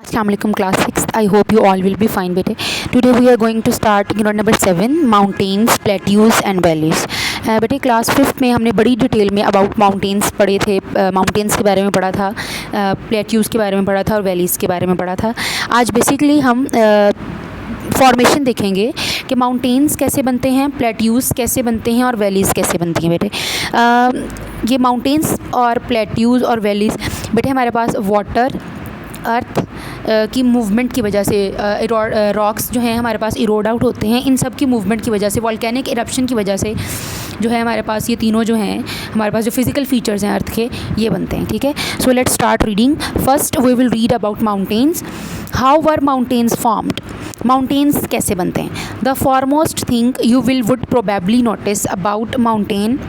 Assalamualaikum class 6th. I hope you all will be fine bete. Today we are going to start unit number 7 mountains, plateaus and valleys. बेटे class 5th में हमने बड़ी detail में about mountains पढ़े थे. Mountains के बारे में पढ़ा था, प्लेट्यूज़ के बारे में पढ़ा था और वैलीज़ के बारे में पढ़ा था. आज बेसिकली हम फॉर्मेशन देखेंगे कि माउंटेन्स कैसे बनते हैं, प्लेट्यूज़ कैसे बनते हैं और वैलीज़ कैसे बनती हैं. बेटे ये माउंटेन्स और प्लेट्यूज़ और वैलीज़ बेटे हमारे पास वाटर, अर्थ की मूवमेंट की वजह से रॉक्स जो हैं हमारे पास इरोड आउट होते हैं. इन सब की मूवमेंट की वजह से, वॉल्केनिक इरप्शन की वजह से जो है हमारे पास ये तीनों जो हैं हमारे पास जो फिज़िकल फीचर्स हैं अर्थ के, ये बनते हैं. ठीक है, so let's start reading. First we will read about mountains. How were mountains formed. Mountains कैसे बनते हैं. The foremost thing you will would probably notice about mountain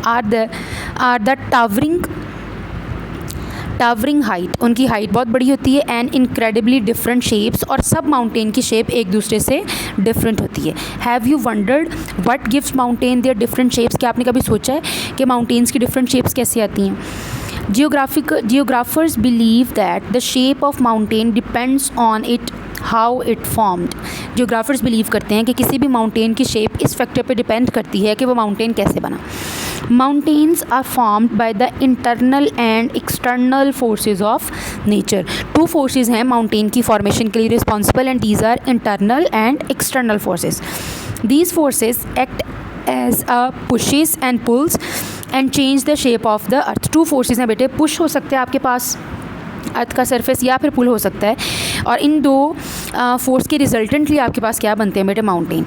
are the towering height. उनकी हाइट बहुत बड़ी होती है. एंड इनक्रेडिबली डिफरेंट शेप्स, और सब माउंटेन की शेप एक दूसरे से डिफरेंट होती है. Have you wondered what gives mountain their different shapes. क्या आपने कभी सोचा है कि माउंटेन्स की डिफरेंट शेप्स कैसे आती हैं. Geographers believe that the shape of mountain depends on it how it formed. Geographers believe करते हैं कि किसी भी माउंटेन की शेप इस फैक्टर पे डिपेंड करती है कि वो माउंटेन कैसे बना. Mountains are formed by the internal and external forces of nature. Two forces हैं माउंटेन की फॉर्मेशन के लिए responsible, and these are internal and external forces. These forces act as a pushes and pulls and change the shape of the earth. Two forces हैं बेटे. Push हो सकते हैं आपके पास अर्थ का सरफेस, या फिर पुल हो सकता है, और इन दो फोर्स के रिजल्टेंटली आपके पास क्या बनते हैं बेटे, mountain.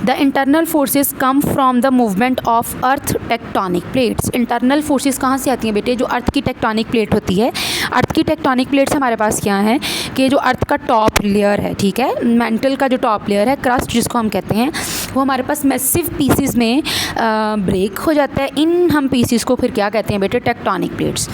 The internal forces come from the movement of earth tectonic plates. Internal forces कहाँ से आती हैं बेटे, जो अर्थ की टेक्टोनिक प्लेट होती है. अर्थ की टेक्टोनिक प्लेट्स हमारे पास क्या हैं कि जो अर्थ का टॉप लेयर है, ठीक है, मेंटल का जो टॉप लेयर है, क्रस्ट जिसको हम कहते हैं, वो हमारे पास मैसिव पीसीज में ब्रेक हो जाता है. इन हम पीसीज को फिर क्या कहते हैं बेटे, tectonic plates.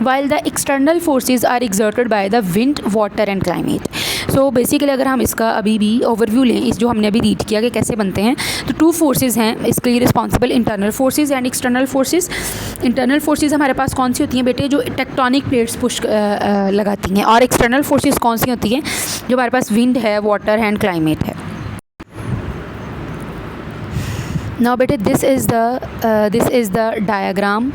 while the external forces are exerted by the wind, water and climate. So basically अगर हम इसका अभी भी ओवरव्यू लें, इस जो हमने अभी रीड किया कि कैसे बनते हैं, तो टू फोर्सेस हैं इसके लिए responsible, internal forces and external forces. Internal forces हमारे पास कौन सी होती हैं बेटे, जो टेक्टोनिक प्लेट्स पुश लगाती हैं, और एक्सटर्नल फोर्सेस कौन सी होती हैं, जो हमारे पास विंड है, वाटर है एंड क्लाइमेट है. नाउ बेटे this is the diagram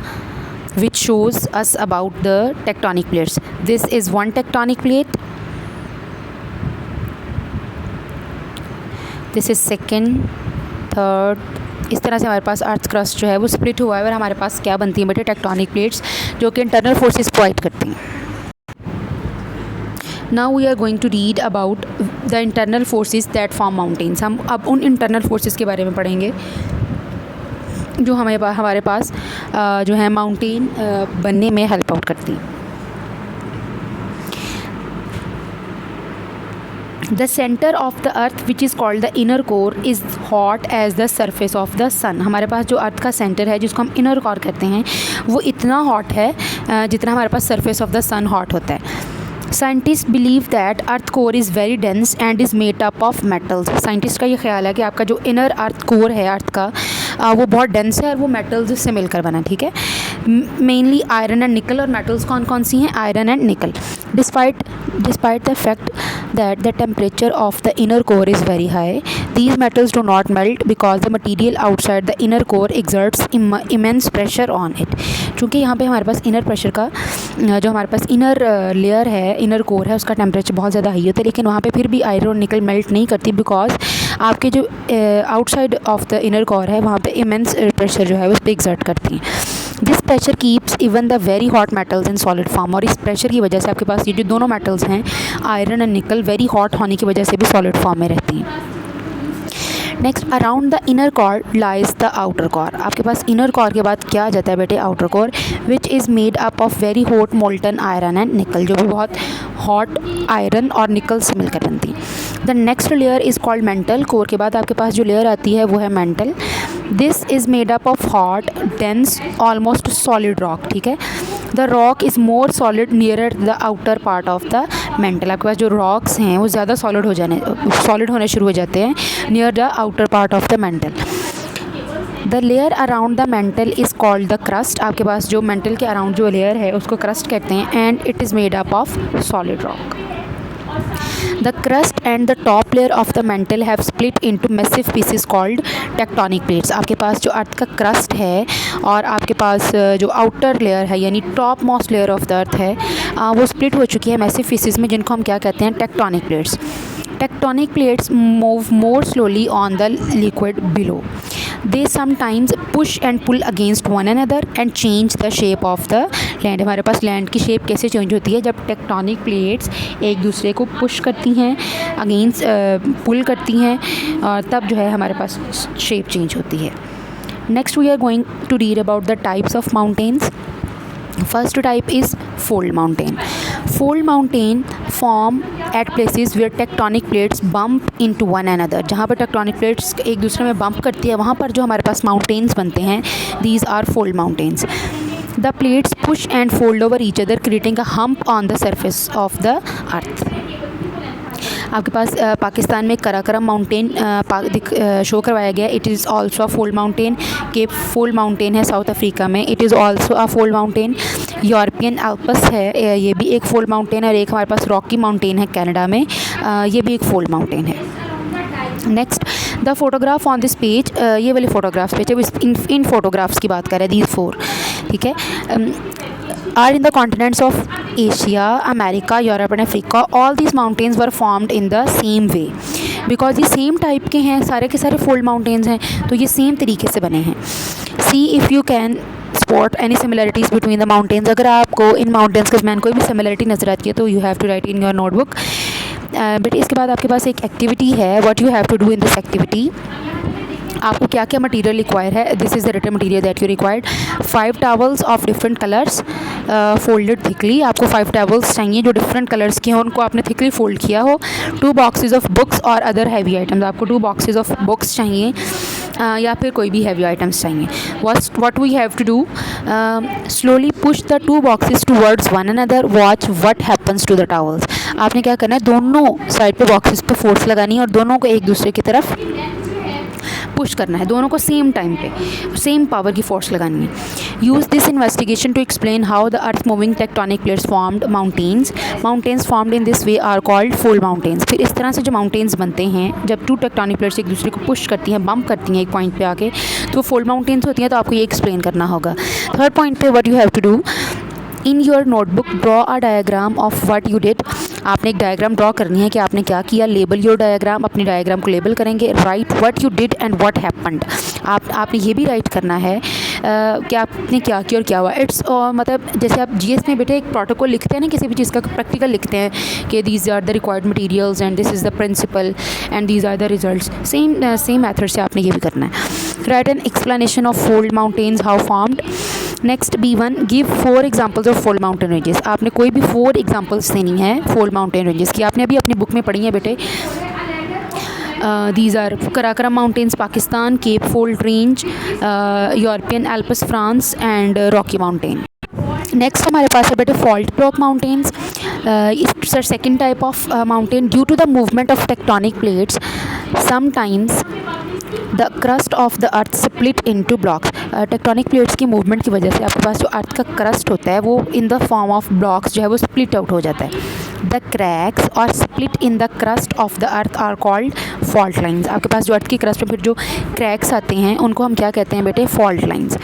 which shows us about the tectonic plates. This is one tectonic plate, this is second, third. इस तरह से हमारे पास अर्थ क्रस्ट जो है वो स्प्लिट हुआ है, और हमारे पास क्या बनती है बेटे, टेक्टोनिक प्लेट्स, जो कि इंटरनल फोर्सेस प्रोवाइड करती हैं. Now we are going to read about the internal forces that form mountains. हम अब उन इंटरनल फोर्सेस के बारे में पढ़ेंगे जो हमारे पास जो है माउंटेन बनने में हेल्प आउट करती हैं. The centre of the earth which is called the inner core is hot as the surface of the sun. हमारे पास जो अर्थ का सेंटर है, जिसको हम इनर कोर कहते हैं, वो इतना हॉट है जितना हमारे पास surface of the sun hot होता है. Scientist believe that earth core is very dense and is made up of metals. Scientist का ये ख्याल है कि आपका जो इनर अर्थ कोर है अर्थ का, वो बहुत डेंस है और वो मेटल्स से मिलकर बना. ठीक है, मेनली आयरन एंड निकल. और मेटल्स कौन कौन सी हैं, आयरन एंड निकल. Despite the fact that the temperature of the inner core is very high, these metals do not melt because the material outside the inner core exerts immense pressure on it. चूँकि यहाँ पे हमारे पास inner pressure का जो हमारे पास inner layer है, inner core है, उसका टेम्परेचर बहुत ज़्यादा हाई होता है, लेकिन वहाँ पे फिर भी आयरन और निकल मेल्ट नहीं करती, बिकॉज आपके जो outside of the inner core है वहाँ पे इमेंस प्रेशर जो है उस पर एक्सर्ट करती हैं. This pressure keeps even the very hot metals in solid form. और इस प्रेशर की वजह से आपके पास ये जो दोनों मेटल्स हैं, आयरन एंड निकल, वेरी हॉट होने की वजह से भी सॉलिड फॉर्म में रहती हैं. Next, around the inner core lies the outer core. आपके पास इनर कोर के बाद क्या आ जाता है बेटे, outer core, which is made up of very hot molten iron and निकल, जो भी बहुत हॉट आयरन और निकल से मिलकर बनती है. The next layer is called mental. Core के बाद आपके पास जो लेयर आती है वो है mental. This is made up of hot dense almost solid rock. ठीक है, the rock is more solid nearer the outer part of the mental. आपके पास जो रॉक्स हैं वो ज़्यादा सॉलिड होने शुरू हो जाते हैं near the outer part of the mental. The layer around the mental is called the crust. आपके पास जो मेंटल के अराउंड जो लेयर है उसको क्रस्ट कहते हैं. And it is made up of solid rock. The crust and the top layer of the mantle have split into massive pieces called tectonic plates. आपके पास जो अर्थ का क्रस्ट है और आपके पास जो आउटर लेयर है यानी top most layer of the अर्थ है वो स्प्लिट हो चुकी है मैसिव पीसेस में, जिनको हम क्या कहते हैं, tectonic plates. Tectonic plates move more slowly on the liquid below. They sometimes push and pull against one another and change the shape of the land. हमारे पास लैंड की शेप कैसे चेंज होती है, जब टेक्टोनिक प्लेट्स एक दूसरे को push करती हैं, अगेंस्ट पुल करती हैं, और तब जो है हमारे पास शेप चेंज होती है. Next we are going to read about the types of mountains. First type is fold mountain. Fold mountain form at places where tectonic plates bump into one another. जहाँ पर tectonic plates एक दूसरे में bump करती है वहाँ पर जो हमारे पास mountains बनते हैं, these are fold mountains. The plates push and fold over each other, creating a hump on the surface of the earth. आपके पास पाकिस्तान में कराकरम माउंटेन शो करवाया गया. It is also a fold mountain. Cape fold mountain है South Africa में, it is also a fold mountain. European Alps है, ये भी एक फोल्ड माउंटेन है. और एक हमारे पास रॉकी माउंटेन है कनाडा में, ये भी एक फोल्ड माउंटेन है. Next the photograph on this page, ये वाले फोटोग्राफ्स पेज है, इन फोटोग्राफ्स की बात कर रहे हैं, दीज 4, ठीक है, are in the continents of Asia, America, Europe and Africa. All these mountains were formed in the same way because ये सेम टाइप के हैं, सारे के सारे फोल्ड माउंटेन्स हैं, तो ये सेम तरीके से बने हैं. See if you can spot any similarities between the mountains. अगर आपको इन माउंटेन्स के दरमियान कोई भी सिमिलरिटी नज़र आती है तो you have to write in your notebook. But इसके बाद आपके पास एक एक्टिविटी है. what you have to do in this activity, आपको क्या क्या मटेरियल रिक्वायर है. This is the written material that you required. 5 towels of different colours folded thickly. आपको 5 टॉवल्स चाहिए जो डिफरेंट कलर्स के हों, उनको आपने थिकली फोल्ड किया हो. 2 बॉक्सेस ऑफ बुक्स और अदर हैवी आइटम्स. आपको 2 बॉक्सेस ऑफ बुक्स चाहिए या फिर कोई भी हैवी आइटम्स चाहिए. What we have to do, slowly push the 2 boxes towards one another. Watch what happens to the towels. आपने क्या करना है, दोनों साइड पे बॉक्सेस पे फोर्स लगानी है और दोनों को एक दूसरे की तरफ पुश करना है, दोनों को सेम टाइम पे सेम पावर की फोर्स लगानी है. Use this investigation to explain how the earth moving tectonic plates formed mountains. Mountains formed in this way are called fold mountains. फिर इस तरह से जो माउंटेन्स बनते हैं जब 2 टेक्टोनिक प्लेट्स एक दूसरे को पुश करती हैं, बम्प करती हैं एक पॉइंट पे आके, तो वो फोल्ड माउंटेन्स होती हैं. तो आपको ये एक्सप्लेन करना होगा. थर्ड पॉइंट पे what you have to do, in your notebook draw a diagram of what you did. आपने एक डायग्राम ड्रॉ करनी है कि आपने क्या किया. लेबल योर डायग्राम, अपनी डायग्राम को लेबल करेंगे. Right what you did and what happened. आपने ये भी राइट करना है कि आपने क्या किया और क्या हुआ. इट्स मतलब जैसे आप जीएस में बेटे एक प्रोटोकॉल लिखते हैं ना, किसी भी चीज़ का प्रैक्टिकल लिखते हैं कि these are the required materials and this is the principle and these are the results. Same method से आपने ये भी करना है. Write an explanation of fold mountains how formed. Next B1 give 4 examples of fold mountain ranges. आपने कोई भी 4 examples देनी है फोल्ड माउंटेन रेंजेस की. आपने अभी अपनी बुक में पढ़ी है बेटे. These are Karakoram mountains Pakistan, Cape fold range European Alps France and Rocky mountain. Next हमारे पास है बेटे fault block mountains. It's a second type of mountain. Due to the movement of tectonic plates sometimes the crust of the earth split into blocks. Tectonic plates की movement की वजह से आपके पास जो अर्थ का क्रस्ट होता है वो in the form of blocks जो है वो स्प्लिट आउट हो जाता है. द क्रैक्स और split in the crust of the earth are called fault lines. आपके पास जो अर्थ की क्रस्ट में फिर जो क्रैक्स आते हैं उनको हम क्या कहते हैं बेटे, fault lines.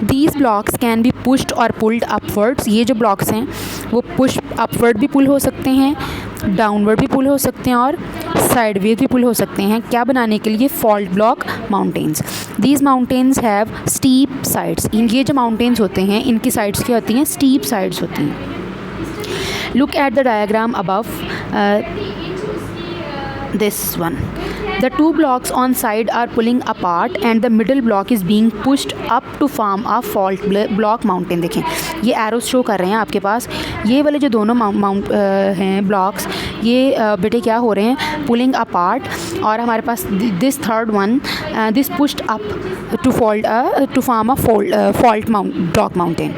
These blocks can be pushed और पुल्ड अपवर्ड्स. ये जो ब्लॉक्स हैं वो पुश अपवर्ड भी पुल हो सकते हैं, डाउनवर्ड भी पुल हो सकते हैं और साइडवेज भी पुल हो सकते हैं. क्या बनाने के लिए, fault block mountains. These mountains have steep sides. ये जो माउंटेन्स होते हैं इनकी साइड्स क्या होती हैं, स्टीप साइड्स होती हैं. Look at the diagram above this one. The 2 blocks on side are pulling apart and the middle block is being pushed up to form a fault block mountain. देखें ये arrows show कर रहे हैं आपके पास. ये वाले जो दोनों हैं ब्लॉक्स ये बेटे क्या हो रहे हैं, पुलिंग अपार्ट. और हमारे पास this third one this pushed up to form a fault block mountain.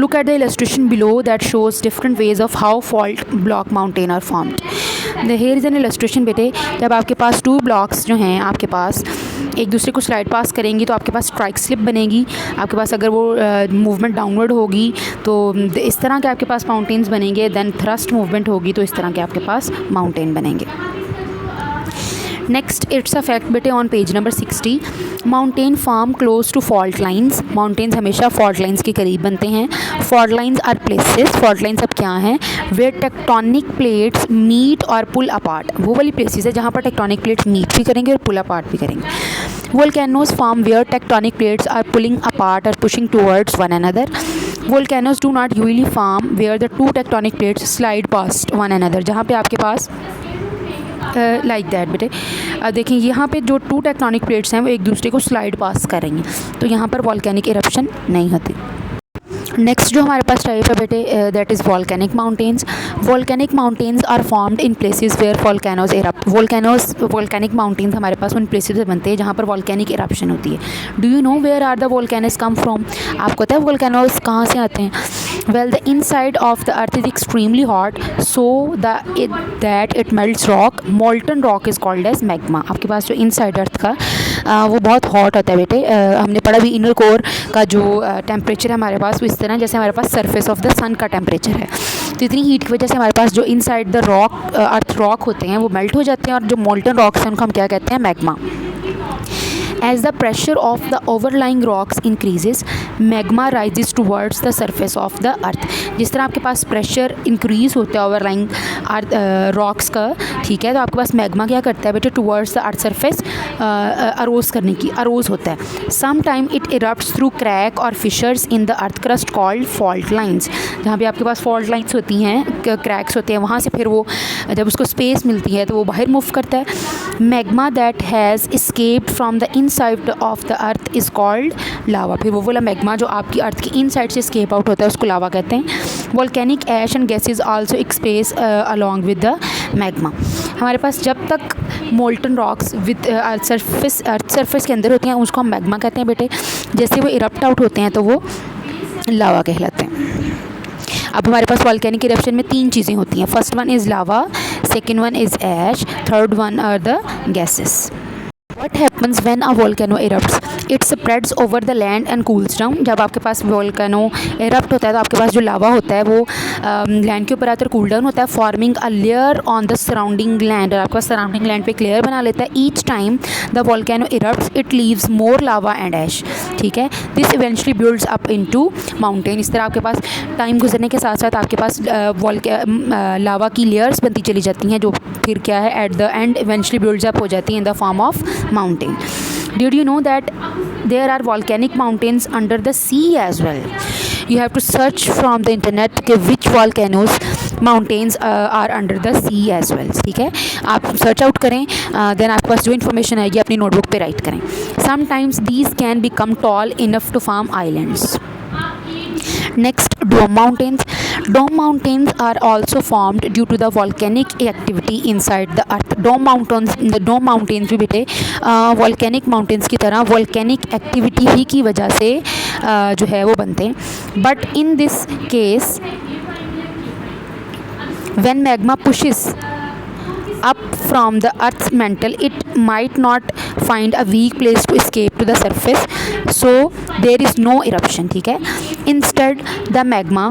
Look at the illustration below that shows different ways of how fault block mountain are formed. Here is an illustration बेटे. जब आपके पास 2 blocks जो हैं आपके पास एक दूसरे को slide past करेंगी तो आपके पास स्ट्राइक स्लिप बनेगी। आपके पास अगर वो मूवमेंट डाउनवर्ड होगी तो इस तरह के आपके पास माउंटेन्स बनेंगे। देन थ्रस्ट मूवमेंट होगी तो इस तरह के आपके पास माउंटेन बनेंगे। नेक्स्ट इट्स अफेक्ट बेटे on page number 60। Mountain form close to fault lines. Mountains हमेशा फॉल्ट लाइंस के करीब बनते हैं। Fault lines are places, fault lines अब क्या हैं, वेयर टेक्टोनिक प्लेट्स मीट और पुल अपार्ट। वो वाली प्लेसेस है जहाँ पर टेक्टोनिक प्लेट्स मीट भी करेंगे और पुल अपार्ट भी करेंगे। Volcanoes form where tectonic plates are pulling apart और pushing towards one another. Volcanoes do not usually form where the two tectonic plates slide past one another। जहाँ पे आपके पास लाइक दैट बेटे देखिए यहाँ पे जो टू टेक्टोनिक प्लेट्स हैं वो एक दूसरे को स्लाइड पास कर रही हैं, तो यहाँ पर वॉल्केनिक इरप्शन नहीं होती। नेक्स्ट जो हमारे पास टाइप है बेटे that is volcanic mountains. Volcanic mountains are formed in places where volcanoes erupt. Volcanic mountains हमारे पास उन प्लेसेस से बनते हैं जहाँ पर वॉल्केनिक इरप्शन होती है। Do you know where are the volcanoes come from. आपको पता है वॉल्केनोज कहाँ से आते हैं। Well the inside of the earth is extremely hot so that it melts rock. Molten rock is called as magma. आपके पास जो इनसाइड अर्थ का वो बहुत हॉट होता है बेटे। हमने पढ़ा भी इनर कोर का जो टेम्परेचर है हमारे पास वो इस तरह जैसे हमारे पास सरफेस ऑफ द सन का टेम्परेचर है। तो इतनी हीट की वजह से हमारे पास जो inside the rock earth rock होते हैं वो मेल्ट हो जाते हैं और जो मोल्टन रॉक्स हैं उनको हम क्या कहते हैं, magma. As the pressure of the overlying rocks increases, magma rises towards the surface of the earth। जिस तरह आपके पास प्रेशर इंक्रीज़ होता है ओवरलाइंग रॉक्स का, ठीक है, तो आपके पास मैग्मा क्या करता है बेटे, towards the earth surface arose होता है। Some time it erupts through crack और fissures in the earth crust called fault lines. जहाँ भी आपके पास फॉल्ट लाइन्स होती हैं, क्रैक्स होते हैं, वहाँ से फिर वो जब उसको स्पेस मिलती है तो वो बाहर मूव करता है। Magma that has escaped from the inside of the earth is called lava. फिर वो वाला मैग्मा जो आपकी अर्थ की इनसाइड से एस्केप आउट होता है उसको लावा कहते हैं। Volcanic ash and gases also express along with the magma. हमारे पास जब तक molten rocks with earth surface के अंदर होती हैं उसको हम मैग्मा कहते हैं बेटे। जैसे वो इरप्ट आउट होते हैं तो वो लावा कहलाते हैं। अब हमारे पास वॉल्केनिक इरप्शन में 3 चीज़ें होती हैं। First one is lava, second one is ash, third one are the gases. What happens when a volcano erupts? It spreads over the land and cools down। जब आपके पास वोल्केनो एरप्ट होता है तो आपके पास जो लावा होता है वो लैंड के ऊपर आकर कूल डाउन होता है, forming a layer on the surrounding land. और आपके पास सराउंडिंग लैंड पे लेयर बना लेता है। Each time the volcano erupts it leaves more lava and ash, ठीक है। This eventually builds up into mountain. इस तरह आपके पास टाइम गुजरने के साथ साथ आपके पास लावा की लेयर्स बनती चली जाती हैं जो फिर क्या है at the end eventually builds up हो जाती हैं इन the form of mountain। Did you know that there are volcanic mountains under the sea as well? You have to search from the internet कि which volcanoes mountains are under the sea as well, ठीक है। आप search out करें, then आपके पास जो information आएगी अपनी नोटबुक पे राइट करें। Sometimes these can become tall enough to form islands। Next, dome mountains। Dome mountains are also formed due to the volcanic activity inside the earth। Dome mountains भी बेटे volcanic mountains की तरह volcanic activity ही की वजह से जो है वो बनते हैं। But in this case, when magma pushes up from the earth's mantle, it might not find a weak place to escape to the surface, so there is no eruption, ठीक है। Instead, the magma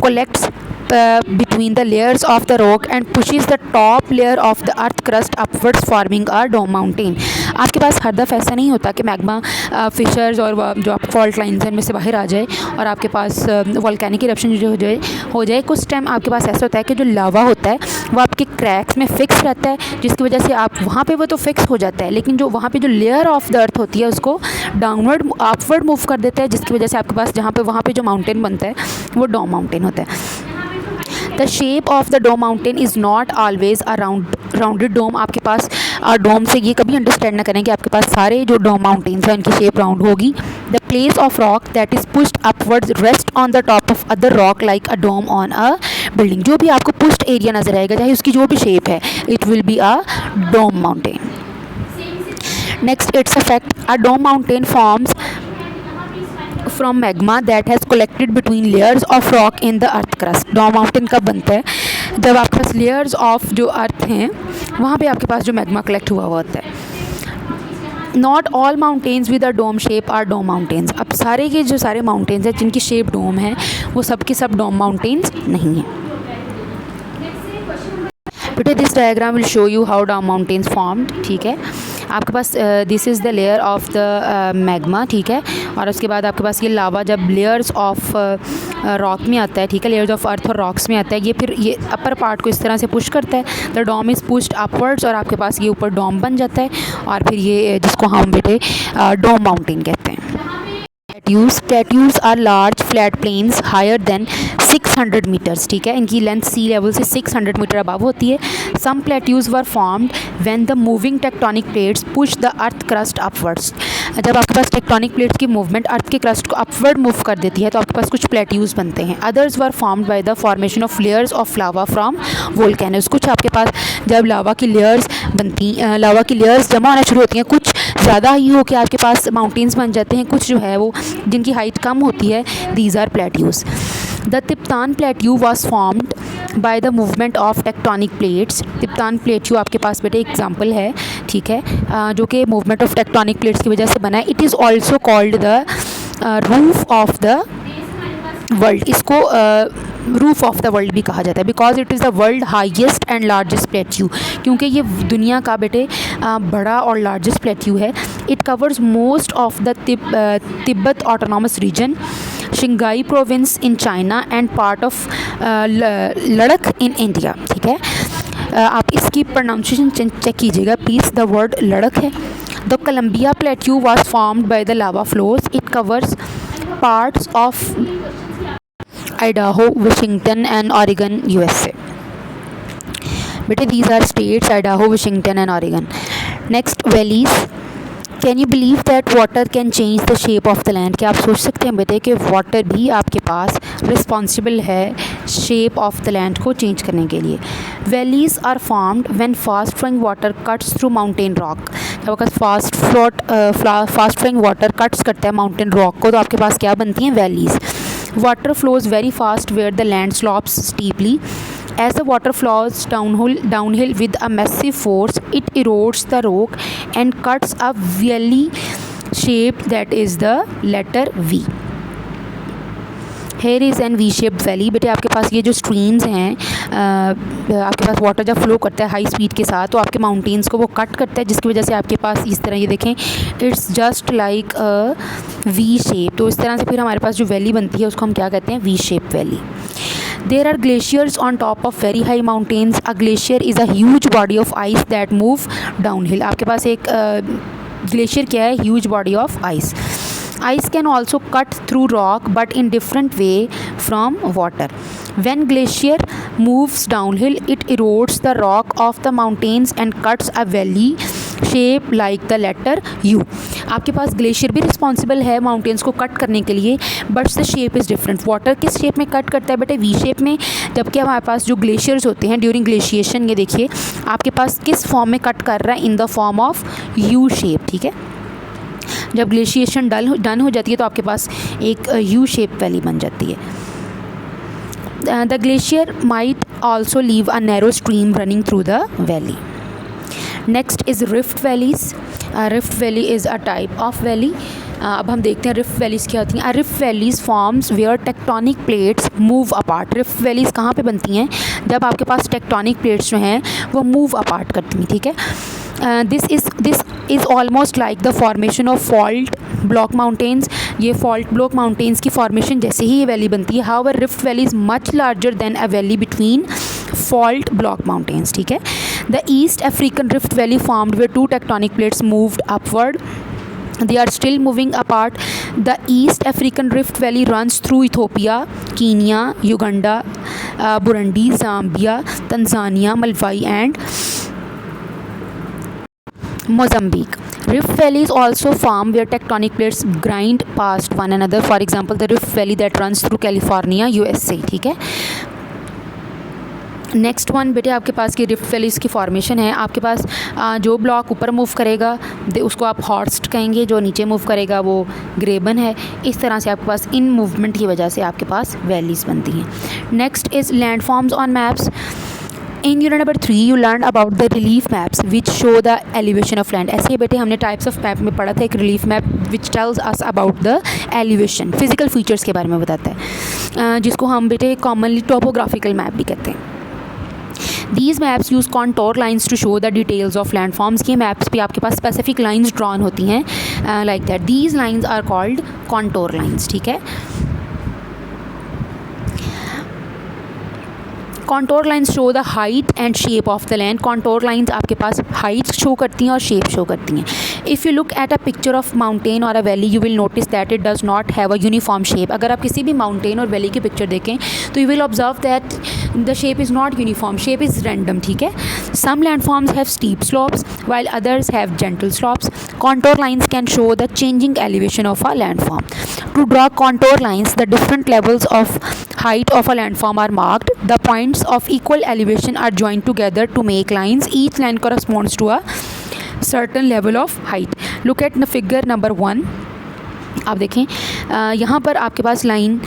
collects between the layers of the rock and pushes the top layer of the earth crust upwards, forming a dome mountain। आपके पास हर दफ़ा ऐसा नहीं होता कि magma fishers और जो आप फॉल्ट लाइन्स हैं इनमें से बाहर आ जाए और आपके पास वॉल्केनिक इरप्शन जो हो जाए। कुछ टाइम आपके पास ऐसा होता है कि जो लावा होता है वो आपके क्रैक्स में फिक्स रहता है, जिसकी वजह से आप वहाँ पे वो तो फिक्स हो जाता है, लेकिन जो वहाँ पे जो लेयर ऑफ द अर्थ होती है उसको डाउनवर्ड अपवर्ड मूव कर देता है, जिसकी वजह से आपके पास जहाँ पे वहाँ पे जो माउंटेन बनता है वो डोम माउंटेन होता है। The shape of the dome mountain is not always a rounded dome. आपके पास डोम से ये कभी अंडरस्टैंड ना करें कि आपके पास सारे जो डोम माउंटेन्स हैं उनकी शेप राउंड होगी। The place of rock that is pushed upwards rest on the top of other rock like a dome on a building. जो भी आपको पुश्ड एरिया नज़र आएगा चाहे उसकी जो भी शेप है it will be a dome mountain. Next, it's a fact, a dome mountain forms from magma that has collected between layers of rock in the earth crust। Dome mountain कब बनता है, जब आपके पास लेयर्स ऑफ जो अर्थ हैं वहाँ पे आपके पास जो मैग्मा कलेक्ट हुआ होता है। Not all mountains with a dome shape are dome mountains. अब सारे के जो सारे माउंटेन्स हैं जिनकी शेप डोम है वो सब के सब डोम माउंटेन्स नहीं हैं। बेटे this diagram will show you how dome mountains formed. ठीक है, आपके पास this is the layer of the magma. ठीक है, और उसके बाद आपके पास ये लावा जब लेयर्स ऑफ रॉक में आता है, ठीक है, लेयर्स ऑफ अर्थ और रॉक्स में आता है, ये फिर ये अपर पार्ट को इस तरह से पुश करता है, the dome is pushed upwards, और आपके पास ये ऊपर डोम बन जाता है, और फिर ये जिसको हम बेटे डोम माउंटेन कहते हैं। Plateaus are large flat plains higher than 600 metres. ठीक है, इनकी लेंथ सी लेवल से 600 मीटर अबव होती है। Some plateaus were formed when the moving tectonic plates push the earth crust upwards. जब आपके पास टेक्टोनिक प्लेट्स की मूवमेंट अर्थ के क्रस्ट को अपवर्ड मूव कर देती है तो आपके पास कुछ प्लेट्यूज बनते हैं। Others were formed by the formation of layers of lava from volcanoes. कुछ आपके पास जब लावा की लेयर्स जमा होना शुरू होती हैं, कुछ ज़्यादा ही हो के आपके पास माउंटेन्स बन जाते हैं, कुछ जो है वो जिनकी हाइट कम होती है, these are plateaus. The Tibetan plateau was formed by the movement of tectonic plates. Tibetan plateau आपके पास बेटे एग्जाम्पल है, ठीक है, जो कि मूवमेंट ऑफ टेक्टोनिक प्लेट्स की वजह से बना है। It is also called the roof of the world. इसको रूफ ऑफ द वर्ल्ड भी कहा जाता है because it is the world highest and largest plateau, क्योंकि ये दुनिया का बेटे बड़ा और लार्जेस्ट प्लेट्यू है। It covers most of the Tibet autonomous region, Shanghai province in China and part of Ladakh in India. ठीक है, आप इसकी प्रोनाउंसिएशन चेक कीजिएगा प्लीज़, द वर्ड लद्दाख है। The Columbia plateau was formed by the lava flows. It covers parts of Idaho, Washington and Oregon, USA. बेटे these are states, Idaho, Washington and Oregon. Next, valleys. Can you believe that water can change the shape of the land? क्या आप सोच सकते हैं बेटे कि water भी आपके पास रिस्पॉन्सिबल है शेप ऑफ द लैंड को चेंज करने के लिए। Valleys are formed when fast flowing water cuts through mountain rock. जब आपका फास्ट फ्लोइंग वाटर कट्स करता है माउंटेन रॉक को तो आपके पास क्या बनती हैं, valleys. Water flows very fast where the land slopes steeply. As the water flows downhill with a massive force, it erodes the rock and cuts a valley shape that is the letter V. Here is an V-shaped valley. बेटे आपके पास ये जो streams हैं, आपके पास water जब flow करता है high speed के साथ तो आपके माउंटेन्स को वो कट करता है, जिसकी वजह से आपके पास इस तरह ये देखें, it's just like a V shape. तो इस तरह से फिर हमारे पास जो वैली बनती है उसको हम क्या कहते हैं, V shape valley. There are glaciers on top of very high mountains. A glacier is a huge body of ice that move downhill. आपके पास एक ग्लेशियर क्या है, huge body of ice. Ice can also cut through rock but in different way from water. When glacier moves downhill, it erodes the rock of the mountains and cuts a valley shape like the letter U. आपके पास glacier भी responsible है mountains को cut करने के लिए, but the shape is different. Water किस shape में cut करता है बेटे, वी शेप में, जबकि हमारे पास जो ग्लेशियर्स होते हैं ड्यूरिंग ग्लेशिएशन, ये देखिए आपके पास किस फॉर्म में कट कर रहा है, इन the form of U shape. ठीक है, जब ग्लेशिएशन डन हो जाती है तो आपके पास एक यू शेप वैली बन जाती है। The glacier might also leave a narrow stream running through the valley. Next is rift valleys. Rift valley is a type of valley. अब हम देखते हैं रिफ्ट वैलीज़ क्या होती हैं। Rift valleys forms where tectonic plates move apart. Rift valleys कहाँ पे बनती हैं, जब आपके पास टेक्टोनिक प्लेट्स जो हैं वो मूव अपार्ट करती हैं। ठीक है, this is almost like the formation of fault block mountains. ये फॉल्ट ब्लॉक माउंटेन्स की फॉर्मेशन जैसे ही ये वैली बनती है। However rift valley is much larger than a valley between fault block mountains. ठीक है, the East African rift valley formed where two tectonic plates moved upward, they are still moving apart. The East African Rift Valley runs through Ethiopia, Kenya, Uganda, Burundi, Zambia, Tanzania, Malawi and Mozambique. Rift valleys also form where tectonic plates grind past one another. For example, the Rift Valley that runs through California, USA. ठीक है, next one बेटे आपके पास की rift valleys की formation है। आपके पास जो ब्लॉक ऊपर मूव करेगा उसको आप हॉर्स्ट कहेंगे, जो नीचे मूव करेगा वो ग्रेबन है। इस तरह से आपके पास इन मूवमेंट की वजह से आपके पास वैलीज़ बनती हैं। Next is land forms on maps. In unit number 3 you learn about the relief maps which show the elevation of land. ऐसे ही बेटे हमने टाइप्स ऑफ मैप में पढ़ा था, एक relief map which tells us about the elevation, physical features के बारे में बताता है, जिसको हम बेटे कॉमनली टोपोग्राफिकल मैप भी कहते हैं। These maps use contour lines to show the details of landforms। ये मैप्स पे आपके पास स्पेसिफिक लाइंस ड्रॉन होती हैं like that. These lines are called contour lines, ठीक है। Contour lines show the height and shape of the land. Contour lines आपके पास height show करती हैं और शेप शो करती हैं। If you look at a picture of mountain और a valley you will notice that it does not have a uniform shape. अगर आप किसी भी माउंटेन और वैली की पिक्चर देखें तो you will observe that the shape is not uniform, shape is random, ठीक है। Some landforms have steep slopes while others have gentle slopes. Contour lines can show the changing elevation of a landform. To draw contour lines, the different levels of height of a landform are marked. The points of equal elevation are joined together to make lines. Each line corresponds to a certain level of height. Look at the figure number 1. आप देखें यहाँ पर आपके पास line,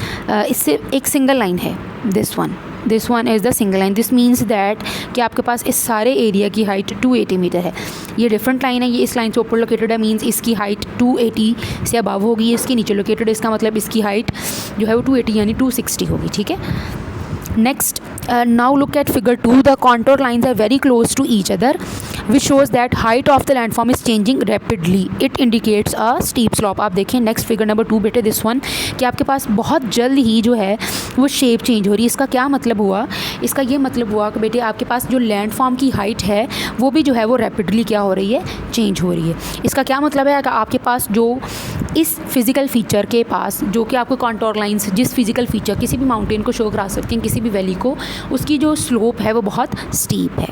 इससे एक single line है, this one is the single line. This means that कि आपके पास इस सारे एरिया की हाइट 280 मीटर है। ये डिफरेंट लाइन है, ये इस लाइन से ऊपर लोकेटेड है, मीन्स इसकी हाइट 280 से अबव होगी, इसकी नीचे लोकेटेड है, इसका मतलब इसकी हाइट जो है वो 280 यानी 260 होगी, ठीक है। Next, now look at figure 2. The contour lines are very close to each other which shows that height of the landform is changing rapidly. It indicates a steep slope. आप देखें नेक्स्ट फिगर नंबर 2 बेटे, this one, कि आपके पास बहुत जल्द ही जो है वो शेप चेंज हो रही है। इसका क्या मतलब हुआ? इसका ये मतलब हुआ कि बेटे आपके पास जो लैंडफॉर्म की हाइट है वो भी जो है वो रैपिडली क्या हो रही है, चेंज हो रही है। इसका क्या मतलब है कि आपके पास जो इस फिज़िकल फीचर के पास जो कि आपको कॉन्टोर लाइंस जिस फिज़िकल फीचर किसी भी माउंटेन को शो करा सकती हैं, किसी भी वैली को, उसकी जो स्लोप है वो बहुत स्टीप है।